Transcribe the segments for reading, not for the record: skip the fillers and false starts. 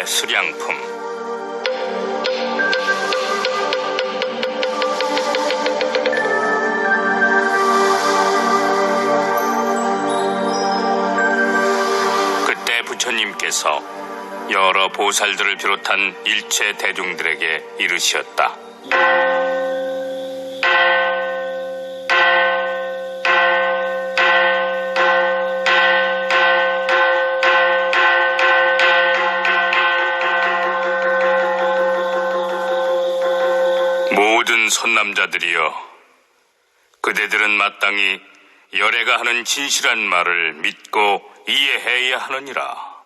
수량품. 그때 부처님께서 여러 보살들을 비롯한 일체 대중들에게 이르시었다. 모든 선남자들이여, 그대들은 마땅히 열애가 하는 진실한 말을 믿고 이해해야 하느니라.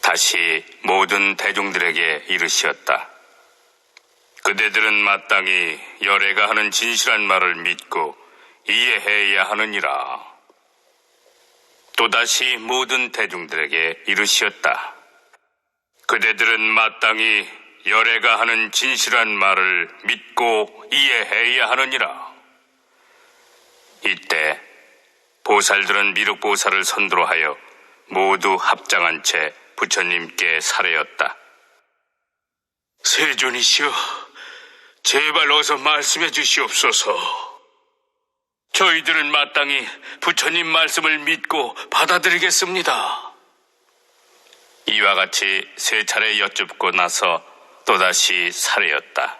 다시 모든 대중들에게 이르시었다. 그대들은 마땅히 열애가 하는 진실한 말을 믿고 이해해야 하느니라. 또다시 모든 대중들에게 이르시었다. 그대들은 마땅히 열애가 하는 진실한 말을 믿고 이해해야 하느니라. 이때 보살들은 미륵보살을 선두로 하여 모두 합장한 채 부처님께 살해였다. 세존이시여, 제발 어서 말씀해 주시옵소서. 저희들은 마땅히 부처님 말씀을 믿고 받아들이겠습니다. 이와 같이 세 차례 여쭙고 나서 또다시 살해였다.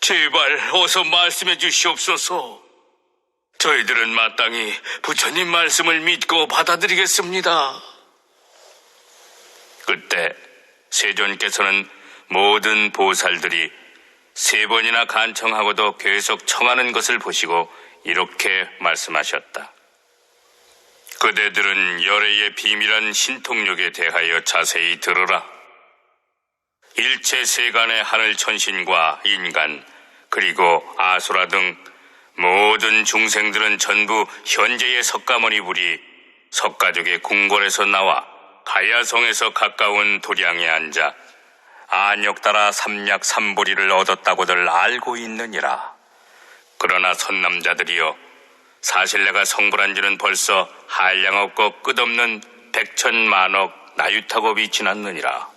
제발 어서 말씀해 주시옵소서. 저희들은 마땅히 부처님 말씀을 믿고 받아들이겠습니다. 그때 세존께서는 모든 보살들이 세 번이나 간청하고도 계속 청하는 것을 보시고 이렇게 말씀하셨다. 그대들은 열애의 비밀한 신통력에 대하여 자세히 들으라. 일체 세간의 하늘 천신과 인간 그리고 아수라 등 모든 중생들은 전부 현재의 석가모니불이 석가족의 궁궐에서 나와 가야성에서 가까운 도량에 앉아 안역따라 삼약 삼보리를 얻었다고들 알고 있느니라. 그러나 선남자들이여, 사실 내가 성불한 지는 벌써 한량없고 끝없는 백천만억 나유타급이 지났느니라.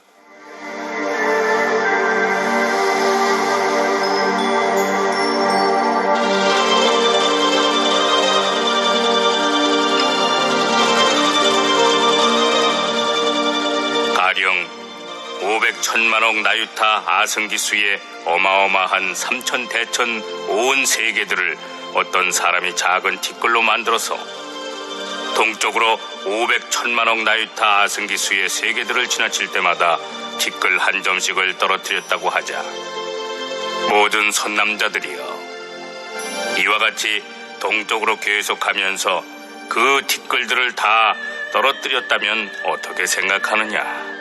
가령 500천만억 나유타 아승기수의 어마어마한 삼천대천 온 세계들을 어떤 사람이 작은 티끌로 만들어서 동쪽으로 500천만억 나유타 아승기수의 세계들을 지나칠 때마다 티끌 한 점씩을 떨어뜨렸다고 하자, 모든 선남자들이여, 이와 같이 동쪽으로 계속하면서 그 티끌들을 다 떨어뜨렸다면 어떻게 생각하느냐?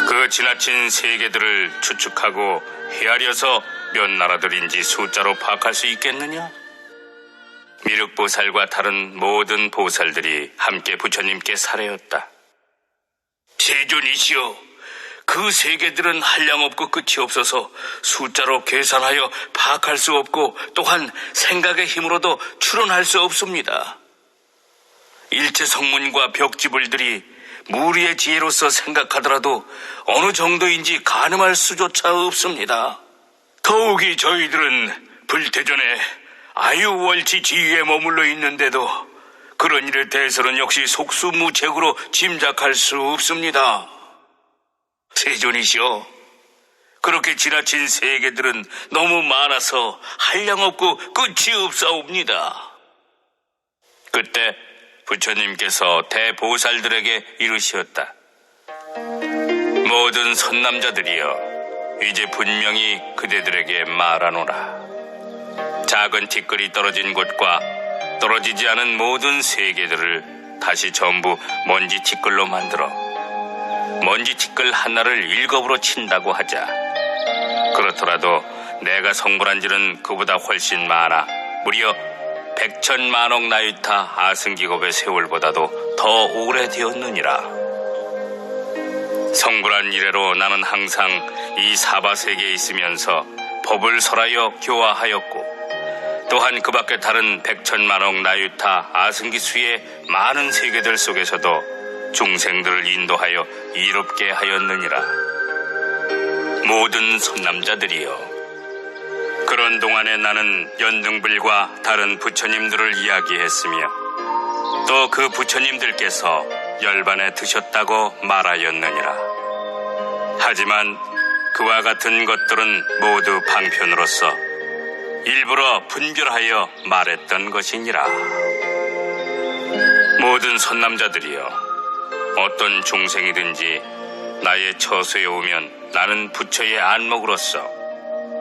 그 지나친 세계들을 추측하고 헤아려서 몇 나라들인지 숫자로 파악할 수 있겠느냐? 미륵보살과 다른 모든 보살들이 함께 부처님께 살해였다. 세존이시여, 그 세계들은 한량없고 끝이 없어서 숫자로 계산하여 파악할 수 없고 또한 생각의 힘으로도 추론할 수 없습니다. 일체 성문과 벽지불들이 무리의 지혜로서 생각하더라도 어느 정도인지 가늠할 수조차 없습니다. 더욱이 저희들은 불태전에 아유월치 지위에 머물러 있는데도 그런 일에 대해서는 역시 속수무책으로 짐작할 수 없습니다. 세존이시여, 그렇게 지나친 세계들은 너무 많아서 한량없고 끝이 없사옵니다. 그때 부처님께서 대보살들에게 이르시었다. 모든 선남자들이여, 이제 분명히 그대들에게 말하노라. 작은 티끌이 떨어진 곳과 떨어지지 않은 모든 세계들을 다시 전부 먼지 티끌로 만들어 먼지 티끌 하나를 7업으로 친다고 하자, 그렇더라도 내가 성불한 지는 그보다 훨씬 많아 무려 100천만억 나유타 아승기급의 세월보다도 더 오래되었느니라. 성불한 이래로 나는 항상 이 사바세계에 있으면서 법을 설하여 교화하였고, 또한 그 밖에 다른 100천만억 나유타 아승기수의 많은 세계들 속에서도 중생들을 인도하여 이롭게 하였느니라. 모든 선남자들이여, 그런 동안에 나는 연등불과 다른 부처님들을 이야기했으며 또 그 부처님들께서 열반에 드셨다고 말하였느니라. 하지만 그와 같은 것들은 모두 방편으로서 일부러 분별하여 말했던 것이니라. 모든 선남자들이여, 어떤 중생이든지 나의 처소에 오면 나는 부처의 안목으로서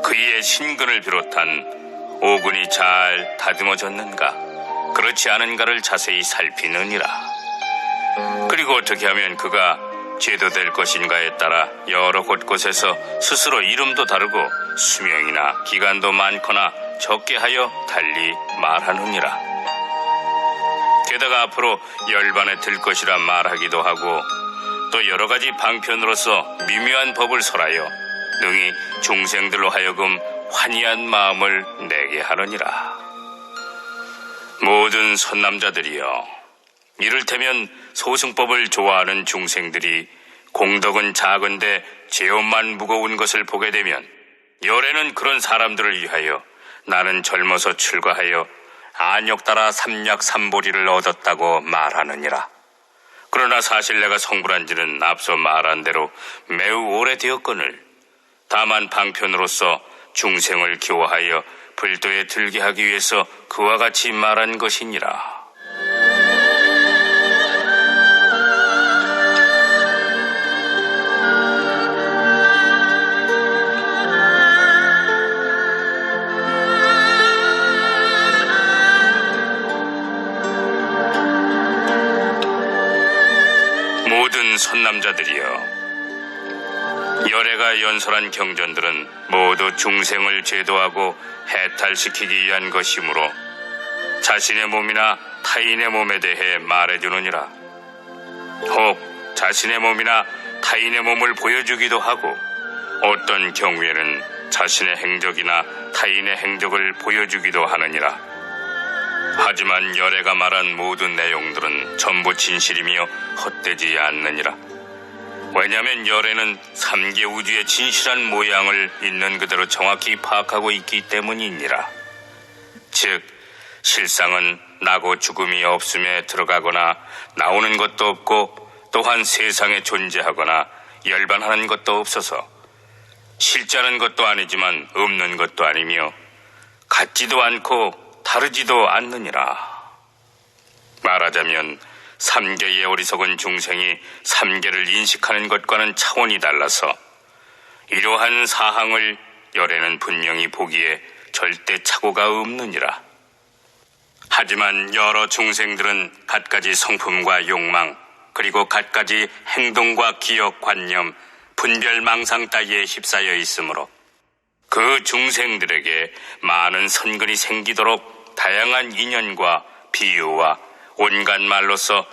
그의 신근을 비롯한 오근이 잘 다듬어졌는가 그렇지 않은가를 자세히 살피느니라. 그리고 어떻게 하면 그가 제도될 것인가에 따라 여러 곳곳에서 스스로 이름도 다르고 수명이나 기간도 많거나 적게 하여 달리 말하느니라. 게다가 앞으로 열반에 들 것이라 말하기도 하고 또 여러 가지 방편으로서 미묘한 법을 설하여 능히 중생들로 하여금 환희한 마음을 내게 하느니라. 모든 선남자들이여, 이를테면 소승법을 좋아하는 중생들이 공덕은 작은데 죄업만 무거운 것을 보게 되면 열애는 그런 사람들을 위하여 나는 젊어서 출가하여 안욕 따라 삼약삼보리를 얻었다고 말하느니라. 그러나 사실 내가 성불한 지는 앞서 말한 대로 매우 오래되었거늘 다만 방편으로서 중생을 교화하여 불도에 들게 하기 위해서 그와 같이 말한 것이니라. 모든 선남자들이여, 열애가 연설한 경전들은 모두 중생을 제도하고 해탈시키기 위한 것이므로 자신의 몸이나 타인의 몸에 대해 말해주느니라. 혹 자신의 몸이나 타인의 몸을 보여주기도 하고 어떤 경우에는 자신의 행적이나 타인의 행적을 보여주기도 하느니라. 하지만 열애가 말한 모든 내용들은 전부 진실이며 헛되지 않느니라. 왜냐하면 열애는 삼계 우주의 진실한 모양을 있는 그대로 정확히 파악하고 있기 때문이니라. 즉 실상은 나고 죽음이 없음에 들어가거나 나오는 것도 없고 또한 세상에 존재하거나 열반하는 것도 없어서 실제하는 것도 아니지만 없는 것도 아니며 같지도 않고 다르지도 않느니라. 말하자면 삼계의 어리석은 중생이 삼계를 인식하는 것과는 차원이 달라서 이러한 사항을 열애는 분명히 보기에 절대 착오가 없느니라. 하지만 여러 중생들은 갖가지 성품과 욕망 그리고 갖가지 행동과 기억, 관념, 분별, 망상 따위에 휩싸여 있으므로 그 중생들에게 많은 선근이 생기도록 다양한 인연과 비유와 온갖 말로서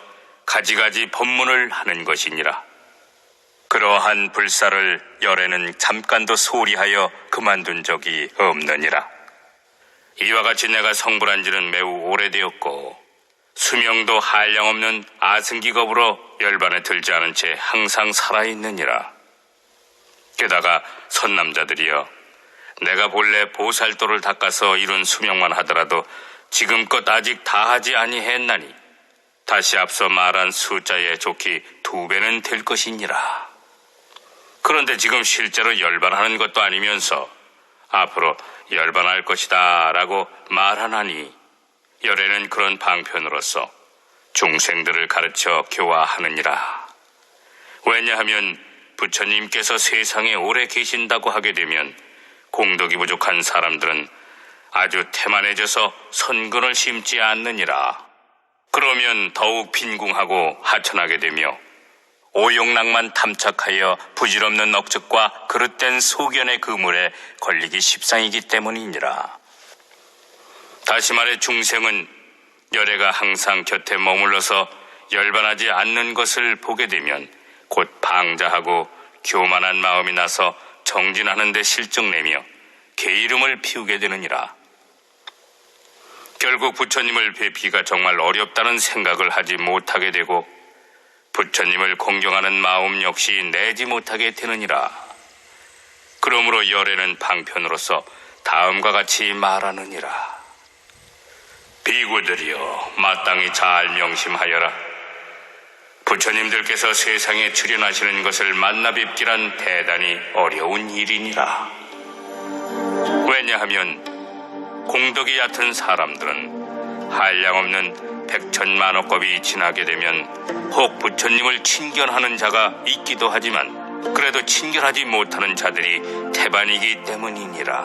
가지가지 법문을 하는 것이니라. 그러한 불사를 열애는 잠깐도 소홀히 하여 그만둔 적이 없느니라. 이와 같이 내가 성불한 지는 매우 오래되었고 수명도 한량없는 아승기겁으로 열반에 들지 않은 채 항상 살아있느니라. 게다가 선남자들이여, 내가 본래 보살도를 닦아서 이룬 수명만 하더라도 지금껏 아직 다하지 아니했나니 다시 앞서 말한 숫자에 좋기 2배는 될 것이니라. 그런데 지금 실제로 열반하는 것도 아니면서 앞으로 열반할 것이다 라고 말하나니 열애는 그런 방편으로서 중생들을 가르쳐 교화하느니라. 왜냐하면 부처님께서 세상에 오래 계신다고 하게 되면 공덕이 부족한 사람들은 아주 태만해져서 선근을 심지 않느니라. 그러면 더욱 빈궁하고 하천하게 되며 오용락만 탐착하여 부질없는 억측과 그릇된 소견의 그물에 걸리기 십상이기 때문이니라. 다시 말해 중생은 열애가 항상 곁에 머물러서 열반하지 않는 것을 보게 되면 곧 방자하고 교만한 마음이 나서 정진하는 데 실증내며 게으름을 피우게 되느니라. 결국 부처님을 뵙기가 정말 어렵다는 생각을 하지 못하게 되고 부처님을 공경하는 마음 역시 내지 못하게 되느니라. 그러므로 열애는 방편으로서 다음과 같이 말하느니라. 비구들이여, 마땅히 잘 명심하여라. 부처님들께서 세상에 출현하시는 것을 만나 뵙기란 대단히 어려운 일이니라. 왜냐하면 공덕이 얕은 사람들은 한량없는 백천만억겁이 지나게 되면 혹 부처님을 친견하는 자가 있기도 하지만 그래도 친견하지 못하는 자들이 태반이기 때문이니라.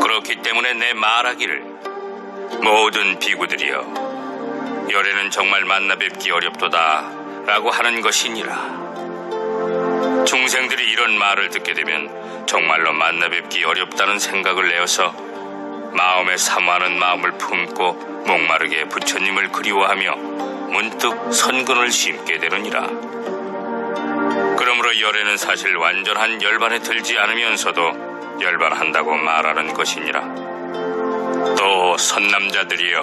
그렇기 때문에 내 말하기를, 모든 비구들이여, 열애는 정말 만나 뵙기 어렵도다 라고 하는 것이니라. 중생들이 이런 말을 듣게 되면 정말로 만나 뵙기 어렵다는 생각을 내어서 마음에 사모하는 마음을 품고 목마르게 부처님을 그리워하며 문득 선근을 심게 되느니라. 그러므로 열애는 사실 완전한 열반에 들지 않으면서도 열반한다고 말하는 것이니라. 또 선남자들이여,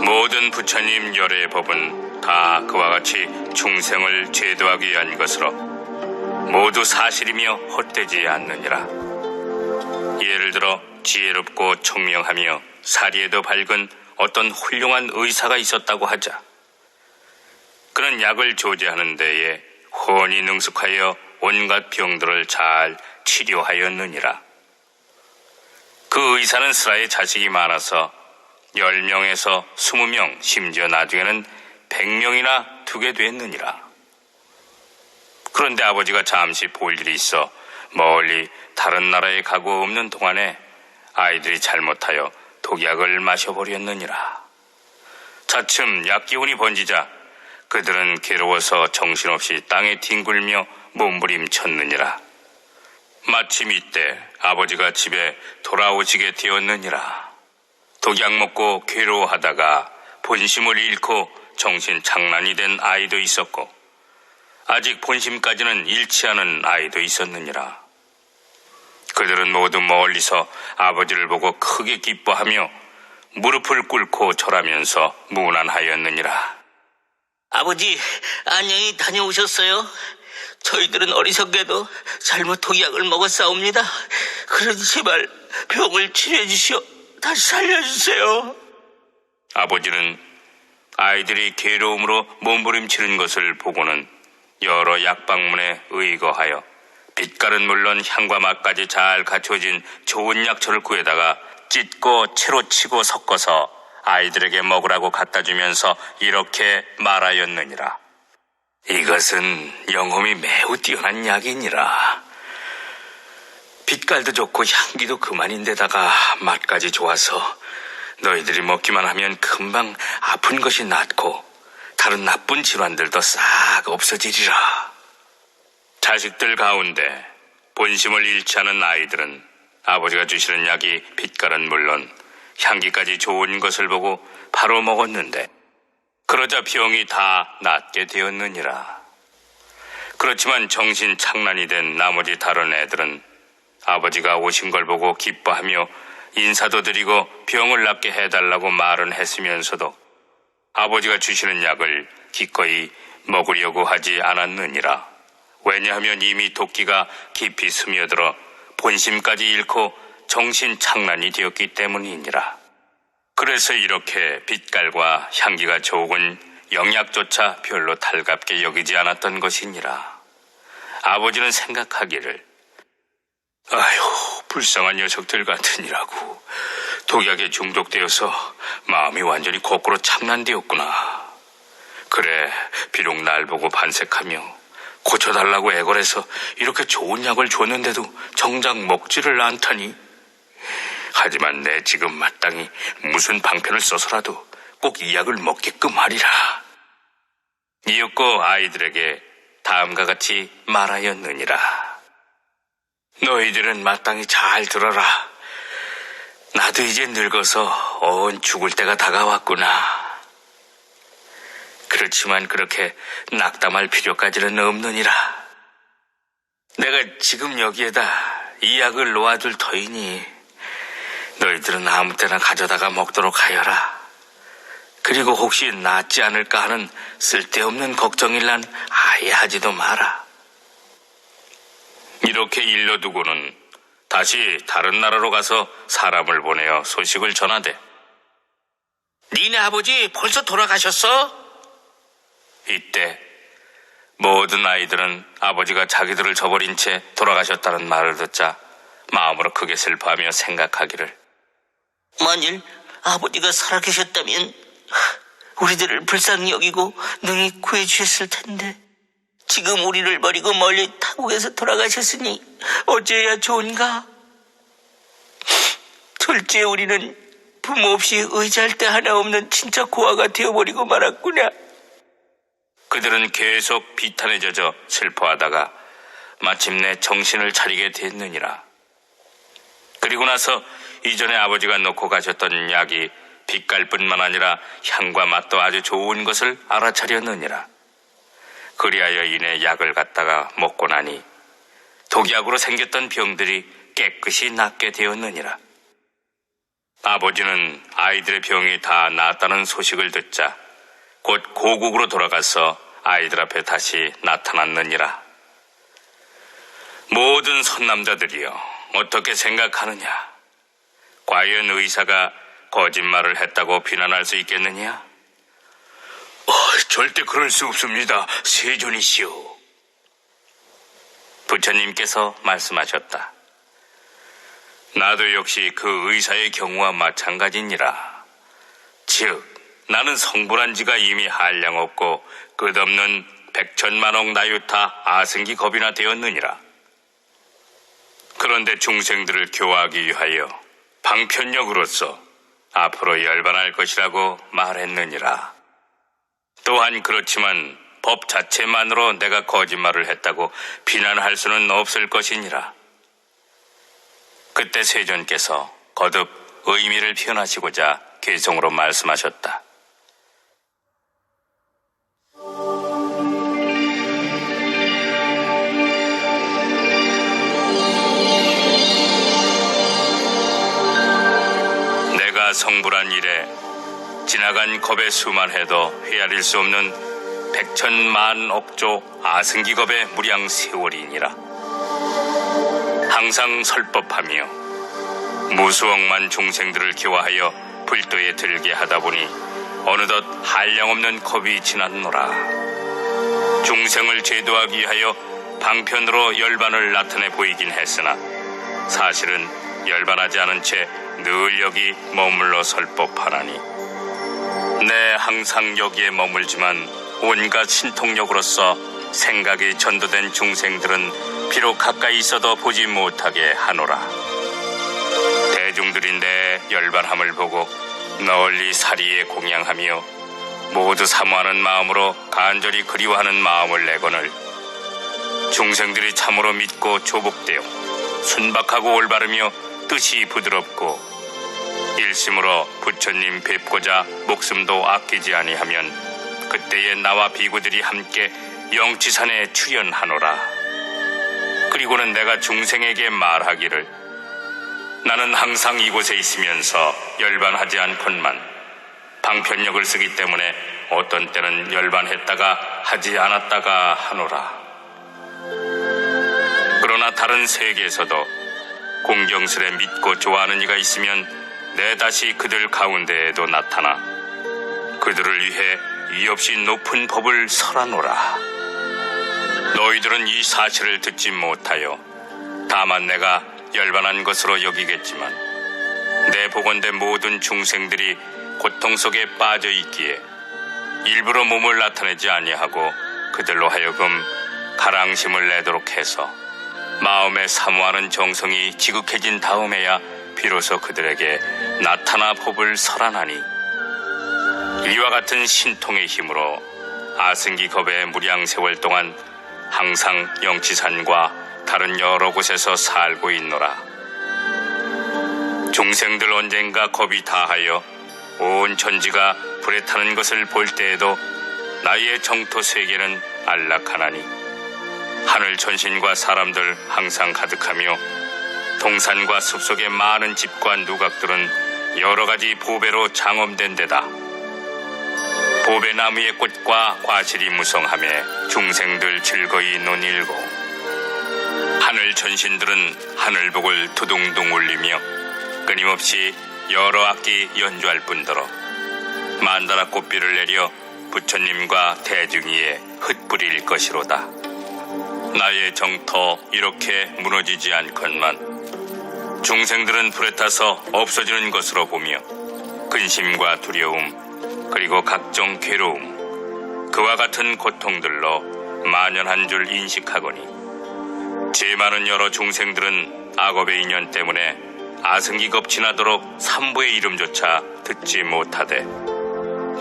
모든 부처님 열애의 법은 다 그와 같이 중생을 제도하기 위한 것으로 모두 사실이며 헛되지 않느니라. 예를 들어 지혜롭고 총명하며 사리에도 밝은 어떤 훌륭한 의사가 있었다고 하자. 그는 약을 조제하는 데에 훤히 능숙하여 온갖 병들을 잘 치료하였느니라. 그 의사는 스라에 자식이 많아서 10명에서 20명, 심지어 나중에는 100명이나 두게 됐느니라. 그런데 아버지가 잠시 볼 일이 있어 멀리 다른 나라에 가고 없는 동안에 아이들이 잘못하여 독약을 마셔버렸느니라. 차츰 약기운이 번지자 그들은 괴로워서 정신없이 땅에 뒹굴며 몸부림쳤느니라. 마침 이때 아버지가 집에 돌아오시게 되었느니라. 독약 먹고 괴로워하다가 본심을 잃고 정신 장난이 된 아이도 있었고 아직 본심까지는 잃지 않은 아이도 있었느니라. 그들은 모두 멀리서 아버지를 보고 크게 기뻐하며 무릎을 꿇고 절하면서 문안하였느니라. 아버지, 안녕히 다녀오셨어요? 저희들은 어리석게도 잘못 독약을 먹었사옵니다. 그러니 제발 병을 치료해 주시오. 다시 살려주세요. 아버지는 아이들이 괴로움으로 몸부림치는 것을 보고는 여러 약방문에 의거하여 빛깔은 물론 향과 맛까지 잘 갖춰진 좋은 약초를 구해다가 찢고 채로 치고 섞어서 아이들에게 먹으라고 갖다 주면서 이렇게 말하였느니라. 이것은 영험이 매우 뛰어난 약이니라. 빛깔도 좋고 향기도 그만인데다가 맛까지 좋아서 너희들이 먹기만 하면 금방 아픈 것이 낫고 다른 나쁜 질환들도 싹 없어지리라. 자식들 가운데 본심을 잃지 않은 아이들은 아버지가 주시는 약이 빛깔은 물론 향기까지 좋은 것을 보고 바로 먹었는데 그러자 병이 다 낫게 되었느니라. 그렇지만 정신 창난이 된 나머지 다른 애들은 아버지가 오신 걸 보고 기뻐하며 인사도 드리고 병을 낫게 해달라고 말은 했으면서도 아버지가 주시는 약을 기꺼이 먹으려고 하지 않았느니라. 왜냐하면 이미 도끼가 깊이 스며들어 본심까지 잃고 정신 창난이 되었기 때문이니라. 그래서 이렇게 빛깔과 향기가 좋은 영약조차 별로 달갑게 여기지 않았던 것이니라. 아버지는 생각하기를, 아휴, 불쌍한 녀석들 같으니라고. 독약에 중독되어서 마음이 완전히 거꾸로 창난되었구나. 그래, 비록 날 보고 반색하며 고쳐달라고 애걸해서 이렇게 좋은 약을 줬는데도 정작 먹지를 않다니. 하지만 내 지금 마땅히 무슨 방편을 써서라도 꼭 이 약을 먹게끔 하리라. 이윽고 아이들에게 다음과 같이 말하였느니라. 너희들은 마땅히 잘 들어라. 나도 이제 늙어서 죽을 때가 다가왔구나. 그렇지만 그렇게 낙담할 필요까지는 없느니라. 내가 지금 여기에다 이 약을 놓아둘 터이니 너희들은 아무 때나 가져다가 먹도록 하여라. 그리고 혹시 낫지 않을까 하는 쓸데없는 걱정일란 아예 하지도 마라. 이렇게 일러두고는 다시 다른 나라로 가서 사람을 보내어 소식을 전하되, 니네 아버지 벌써 돌아가셨어? 이때 모든 아이들은 아버지가 자기들을 저버린 채 돌아가셨다는 말을 듣자 마음으로 크게 슬퍼하며 생각하기를, 만일 아버지가 살아계셨다면 우리들을 불쌍히 여기고 능히 구해주셨을 텐데, 지금 우리를 버리고 멀리 타국에서 돌아가셨으니 어찌해야 좋은가? 둘째, 우리는 부모 없이 의지할 데 하나 없는 진짜 고아가 되어버리고 말았구나. 그들은 계속 비탄에 젖어 슬퍼하다가 마침내 정신을 차리게 됐느니라. 그리고 나서 이전에 아버지가 놓고 가셨던 약이 빛깔 뿐만 아니라 향과 맛도 아주 좋은 것을 알아차렸느니라. 그리하여 이내 약을 갖다가 먹고 나니 독약으로 생겼던 병들이 깨끗이 낫게 되었느니라. 아버지는 아이들의 병이 다 나았다는 소식을 듣자 곧 고국으로 돌아가서 아이들 앞에 다시 나타났느니라. 모든 선남자들이여, 어떻게 생각하느냐? 과연 의사가 거짓말을 했다고 비난할 수 있겠느냐? 절대 그럴 수 없습니다, 세존이시오. 부처님께서 말씀하셨다. 나도 역시 그 의사의 경우와 마찬가지니라. 즉, 나는 성불한 지가 이미 한량없고 끝없는 백천만억 나유타 아승기 겁이나 되었느니라. 그런데 중생들을 교화하기 위하여 방편력으로서 앞으로 열반할 것이라고 말했느니라. 또한 그렇지만 법 자체만으로 내가 거짓말을 했다고 비난할 수는 없을 것이니라. 그때 세존께서 거듭 의미를 표현하시고자 개성으로 말씀하셨다. 내가 성불한 이래 지나간 겁의 수만 해도 헤아릴 수 없는 백천만 억조 아승기겁의 무량 세월이니라. 항상 설법하며 무수억만 중생들을 교화하여 불도에 들게 하다 보니 어느덧 한량없는 겁이 지났노라. 중생을 제도하기 위하여 방편으로 열반을 나타내 보이긴 했으나 사실은 열반하지 않은 채 늘 여기 머물러 설법하나니, 내 항상 여기에 머물지만 온갖 신통력으로서 생각이 전도된 중생들은 비록 가까이 있어도 보지 못하게 하노라. 대중들이 내 열반함을 보고 널리 사리에 공양하며 모두 사모하는 마음으로 간절히 그리워하는 마음을 내거늘 중생들이 참으로 믿고 조복되어 순박하고 올바르며 뜻이 부드럽고 일심으로 부처님 뵙고자 목숨도 아끼지 아니하면 그때에 나와 비구들이 함께 영치산에 출연하노라. 그리고는 내가 중생에게 말하기를, 나는 항상 이곳에 있으면서 열반하지 않건만 방편력을 쓰기 때문에 어떤 때는 열반했다가 하지 않았다가 하노라. 그러나 다른 세계에서도 공경스레 믿고 좋아하는 이가 있으면 내 다시 그들 가운데에도 나타나 그들을 위해 이 없이 높은 법을 설하노라. 너희들은 이 사실을 듣지 못하여 다만 내가 열반한 것으로 여기겠지만 내 복원된 모든 중생들이 고통 속에 빠져 있기에 일부러 몸을 나타내지 아니하고 그들로 하여금 가랑심을 내도록 해서 마음에 사모하는 정성이 지극해진 다음에야 비로소 그들에게 나타나 법을 설하나니, 이와 같은 신통의 힘으로 아승기 겁의 무량 세월 동안 항상 영치산과 다른 여러 곳에서 살고 있노라. 중생들 언젠가 겁이 다하여 온 천지가 불에 타는 것을 볼 때에도 나의 정토 세계는 안락하나니, 하늘 천신과 사람들 항상 가득하며 동산과 숲속의 많은 집과 누각들은 여러 가지 보배로 장엄된 데다 보배나무의 꽃과 과실이 무성함에 중생들 즐거이 논일고 하늘 전신들은 하늘복을 두둥둥 울리며 끊임없이 여러 악기 연주할 뿐더러 만다라 꽃비를 내려 부처님과 대중이에 흩뿌릴 것이로다. 나의 정터 이렇게 무너지지 않건만 중생들은 불에 타서 없어지는 것으로 보며 근심과 두려움 그리고 각종 괴로움 그와 같은 고통들로 만연한 줄 인식하거니 죄 많은 여러 중생들은 악업의 인연 때문에 아승기겁 지나도록 삼부의 이름조차 듣지 못하되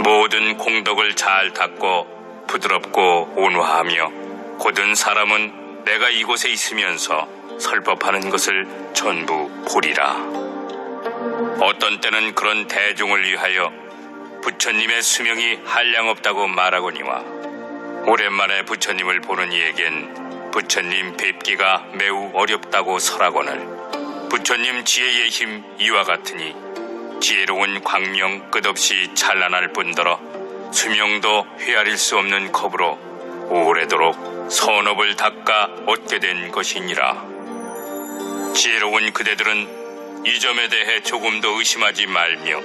모든 공덕을 잘 닦고 부드럽고 온화하며 고든 사람은 내가 이곳에 있으면서 설법하는 것을 전부 보리라. 어떤 때는 그런 대중을 위하여 부처님의 수명이 한량없다고 말하거니와 오랜만에 부처님을 보는 이에겐 부처님 뵙기가 매우 어렵다고 설하거늘 부처님 지혜의 힘 이와 같으니 지혜로운 광명 끝없이 찬란할 뿐더러 수명도 헤아릴 수 없는 겁으로 오래도록 선업을 닦아 얻게 된 것이니라. 지혜로운 그대들은 이 점에 대해 조금도 의심하지 말며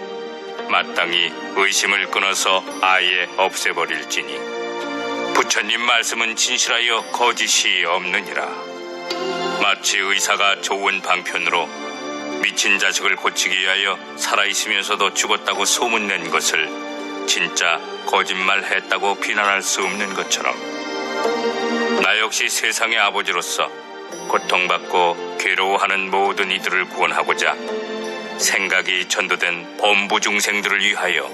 마땅히 의심을 끊어서 아예 없애버릴지니 부처님 말씀은 진실하여 거짓이 없느니라. 마치 의사가 좋은 방편으로 미친 자식을 고치기 위하여 살아있으면서도 죽었다고 소문낸 것을 진짜 거짓말했다고 비난할 수 없는 것처럼 나 역시 세상의 아버지로서 고통받고 괴로워하는 모든 이들을 구원하고자 생각이 전도된 범부 중생들을 위하여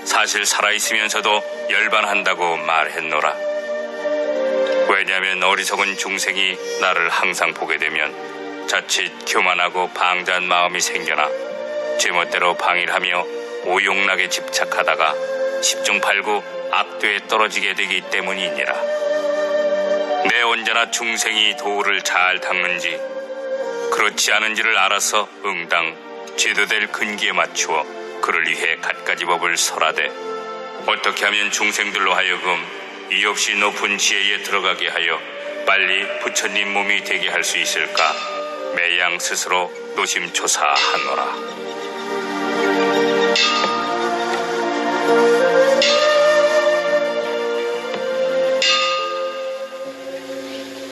사실 살아있으면서도 열반한다고 말했노라. 왜냐하면 어리석은 중생이 나를 항상 보게 되면 자칫 교만하고 방자한 마음이 생겨나 제멋대로 방일하며 오용락에 집착하다가 십중팔구 악도에 떨어지게 되기 때문이니라. 내 언제나 중생이 도를 잘 닦는지 그렇지 않은지를 알아서 응당 제도될 근기에 맞추어 그를 위해 갖가지 법을 설하되 어떻게 하면 중생들로 하여금 이 없이 높은 지혜에 들어가게 하여 빨리 부처님 몸이 되게 할 수 있을까 매양 스스로 노심초사하노라.